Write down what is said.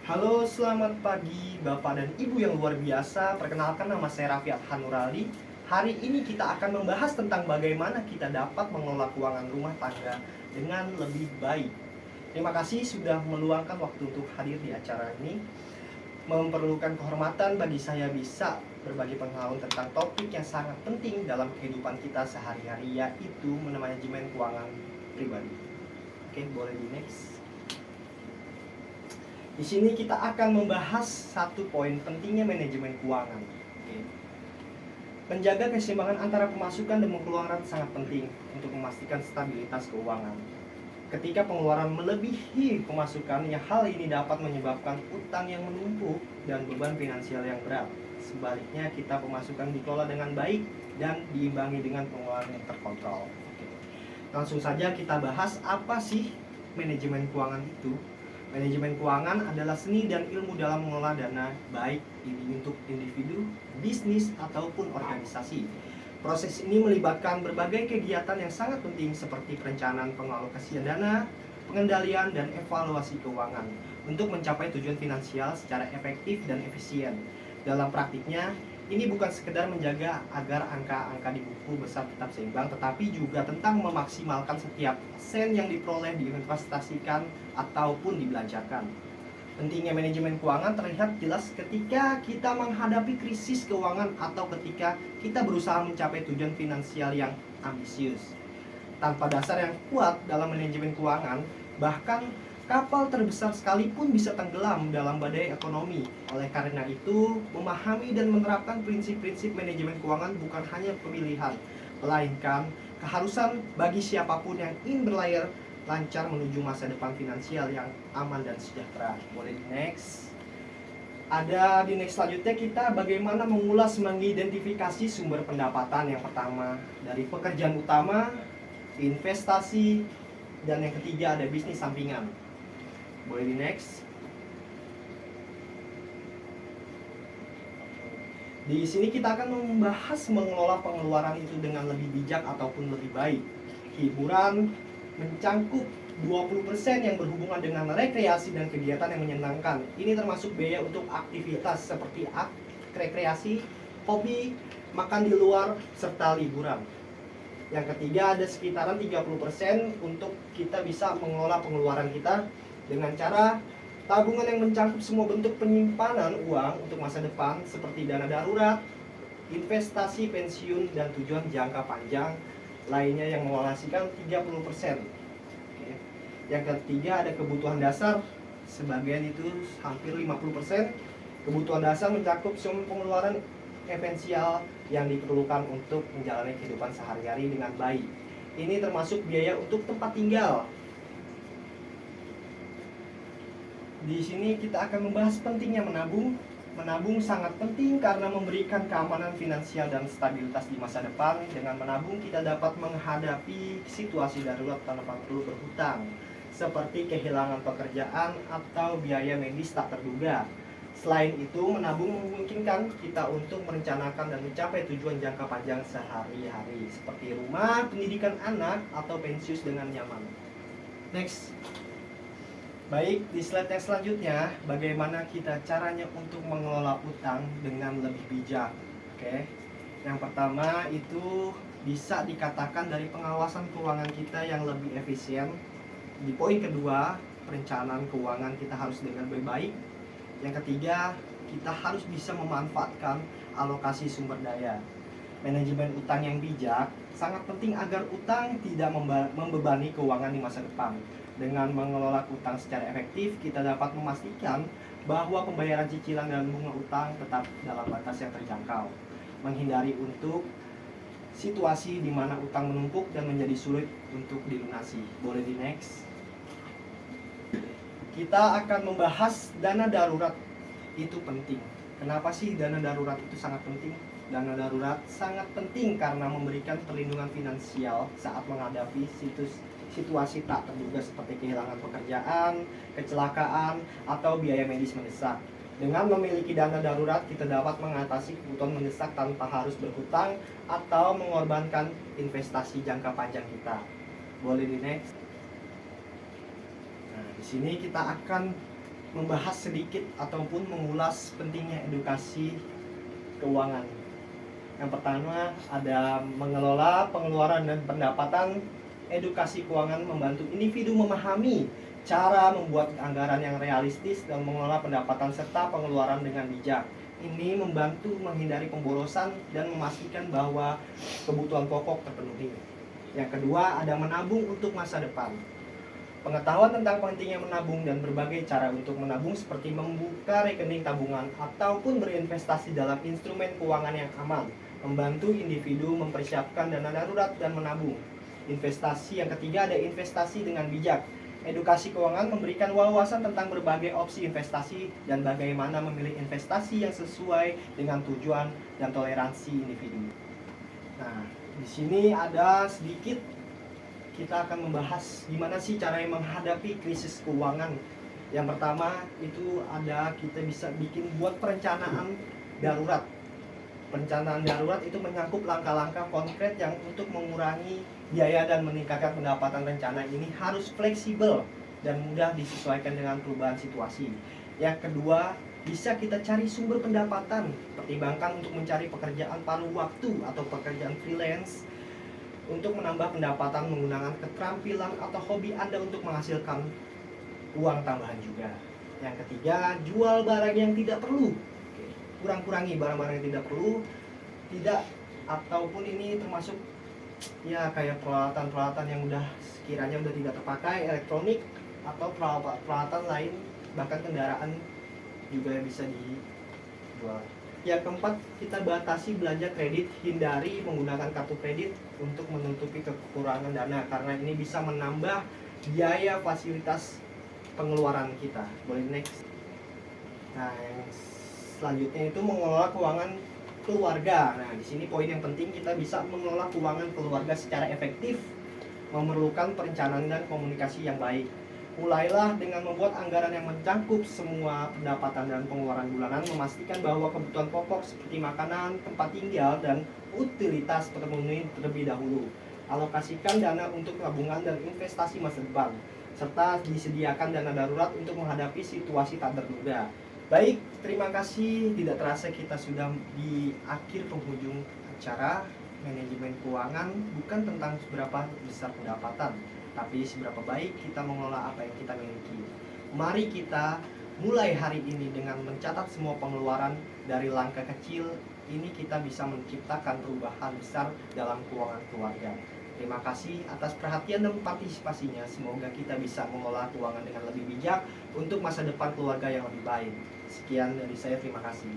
Halo, selamat pagi Bapak dan Ibu yang luar biasa. Perkenalkan, nama saya Raffi Hanurali. Hari ini kita akan membahas tentang bagaimana kita dapat mengelola keuangan rumah tangga dengan lebih baik. Terima kasih sudah meluangkan waktu untuk hadir di acara ini. Memerlukan kehormatan bagi saya bisa berbagi pengetahuan tentang topik yang sangat penting dalam kehidupan kita sehari-hari, yaitu manajemen keuangan pribadi. Oke, boleh di next. Di sini kita akan membahas satu poin pentingnya manajemen keuangan. Oke. Menjaga keseimbangan antara pemasukan dan pengeluaran sangat penting untuk memastikan stabilitas keuangan. Ketika pengeluaran melebihi pemasukan, hal ini dapat menyebabkan utang yang menumpuk dan beban finansial yang berat. Sebaliknya, kita pemasukan dikelola dengan baik dan diimbangi dengan pengeluaran yang terkontrol. Oke. Langsung saja kita bahas apa sih manajemen keuangan itu. Manajemen keuangan adalah seni dan ilmu dalam mengelola dana, baik ini untuk individu, bisnis, ataupun organisasi. Proses ini melibatkan berbagai kegiatan yang sangat penting seperti perencanaan pengalokasian dana, pengendalian, dan evaluasi keuangan untuk mencapai tujuan finansial secara efektif dan efisien. Dalam praktiknya, ini bukan sekedar menjaga agar angka-angka di buku besar tetap seimbang, tetapi juga tentang memaksimalkan setiap sen yang diperoleh diinvestasikan ataupun dibelanjakan. Pentingnya manajemen keuangan terlihat jelas ketika kita menghadapi krisis keuangan atau ketika kita berusaha mencapai tujuan finansial yang ambisius. Tanpa dasar yang kuat dalam manajemen keuangan, bahkan kapal terbesar sekalipun bisa tenggelam dalam badai ekonomi. Oleh karena itu, memahami dan menerapkan prinsip-prinsip manajemen keuangan bukan hanya pemilihan, melainkan keharusan bagi siapapun yang ingin berlayar lancar menuju masa depan finansial yang aman dan sejahtera. Boleh di next. Ada di next selanjutnya kita bagaimana mengulas mengidentifikasi sumber pendapatan. Yang pertama dari pekerjaan utama, investasi, dan yang ketiga ada bisnis sampingan. Boleh di next. Di sini kita akan membahas mengelola pengeluaran itu dengan lebih bijak ataupun lebih baik. Hiburan mencangkup 20% yang berhubungan dengan rekreasi dan kegiatan yang menyenangkan. Ini termasuk biaya untuk aktivitas seperti rekreasi, hobi, makan di luar, serta liburan. Yang ketiga ada sekitaran 30% untuk kita bisa mengelola pengeluaran kita dengan cara tabungan yang mencakup semua bentuk penyimpanan uang untuk masa depan seperti dana darurat, investasi pensiun, dan tujuan jangka panjang lainnya yang mengalokasikan 30%. Oke. Yang ketiga ada kebutuhan dasar, sebagian itu hampir 50%. Kebutuhan dasar mencakup semua pengeluaran esensial yang diperlukan untuk menjalani kehidupan sehari-hari dengan baik. Ini termasuk biaya untuk tempat tinggal. Di sini kita akan membahas pentingnya menabung. Menabung sangat penting karena memberikan keamanan finansial dan stabilitas di masa depan. Dengan menabung kita dapat menghadapi situasi darurat tanpa perlu berhutang, seperti kehilangan pekerjaan atau biaya medis tak terduga. Selain itu, menabung memungkinkan kita untuk merencanakan dan mencapai tujuan jangka panjang sehari-hari, seperti rumah, pendidikan anak, atau pensiun dengan nyaman. Next. Baik, di slide yang selanjutnya, bagaimana kita caranya untuk mengelola utang dengan lebih bijak. Oke. Yang pertama itu bisa dikatakan dari pengawasan keuangan kita yang lebih efisien. Di poin kedua, perencanaan keuangan kita harus dengan lebih baik. Yang ketiga, kita harus bisa memanfaatkan alokasi sumber daya. Manajemen utang yang bijak sangat penting agar utang tidak membebani keuangan di masa depan. Dengan mengelola utang secara efektif, kita dapat memastikan bahwa pembayaran cicilan dan bunga utang tetap dalam batas yang terjangkau, menghindari untuk situasi di mana utang menumpuk dan menjadi sulit untuk dilunasi. Boleh di next. Kita akan membahas dana darurat itu penting. Kenapa sih dana darurat itu sangat penting? Dana darurat sangat penting karena memberikan perlindungan finansial saat menghadapi situasi tak terduga seperti kehilangan pekerjaan, kecelakaan, atau biaya medis mendesak. Dengan memiliki dana darurat, kita dapat mengatasi kebutuhan mendesak tanpa harus berhutang atau mengorbankan investasi jangka panjang kita. Boleh di next. Nah, di sini kita akan membahas sedikit ataupun mengulas pentingnya edukasi keuangan. Yang pertama ada mengelola pengeluaran dan pendapatan. Edukasi keuangan membantu individu memahami cara membuat anggaran yang realistis dan mengelola pendapatan serta pengeluaran dengan bijak. Ini membantu menghindari pemborosan dan memastikan bahwa kebutuhan pokok terpenuhi. Yang kedua ada menabung untuk masa depan. Pengetahuan tentang pentingnya menabung dan berbagai cara untuk menabung seperti membuka rekening tabungan ataupun berinvestasi dalam instrumen keuangan yang aman membantu individu mempersiapkan dana darurat dan menabung. Investasi yang ketiga ada investasi dengan bijak. Edukasi keuangan memberikan wawasan tentang berbagai opsi investasi dan bagaimana memilih investasi yang sesuai dengan tujuan dan toleransi individu. Nah, di sini ada sedikit kita akan membahas gimana sih cara menghadapi krisis keuangan. Yang pertama itu ada kita bisa bikin buat perencanaan darurat. Perencanaan darurat itu menyangkut langkah-langkah konkret yang untuk mengurangi biaya dan meningkatkan pendapatan. Rencana ini harus fleksibel dan mudah disesuaikan dengan perubahan situasi. Yang kedua, bisa kita cari sumber pendapatan. Pertimbangkan untuk mencari pekerjaan paruh waktu atau pekerjaan freelance untuk menambah pendapatan menggunakan keterampilan atau hobi Anda untuk menghasilkan uang tambahan juga. Yang ketiga, jual barang yang tidak perlu. Kurangi barang-barang yang tidak perlu, tidak ataupun ini termasuk ya kayak peralatan-peralatan yang sekiranya udah tidak terpakai, elektronik atau peralatan lain, bahkan kendaraan juga bisa dijual. Yang keempat, kita batasi belanja kredit, hindari menggunakan kartu kredit untuk menutupi kekurangan dana karena ini bisa menambah biaya fasilitas pengeluaran kita. Boleh next. Nah, yang selanjutnya itu mengelola keuangan keluarga. Nah, di sini poin yang penting kita bisa mengelola keuangan keluarga secara efektif, memerlukan perencanaan dan komunikasi yang baik. Mulailah dengan membuat anggaran yang mencakup semua pendapatan dan pengeluaran bulanan, memastikan bahwa kebutuhan pokok seperti makanan, tempat tinggal, dan utilitas terpenuhi terlebih dahulu. Alokasikan dana untuk tabungan dan investasi masa depan, serta disediakan dana darurat untuk menghadapi situasi tak terduga. Baik, terima kasih. Tidak terasa kita sudah di akhir penghujung acara. Manajemen keuangan bukan tentang seberapa besar pendapatan, tapi seberapa baik kita mengelola apa yang kita miliki. Mari kita mulai hari ini dengan mencatat semua pengeluaran. Dari langkah kecil ini kita bisa menciptakan perubahan besar dalam keuangan keluarga. Terima kasih atas perhatian dan partisipasinya. Semoga kita bisa mengelola keuangan dengan lebih bijak untuk masa depan keluarga yang lebih baik. Sekian dari saya, terima kasih.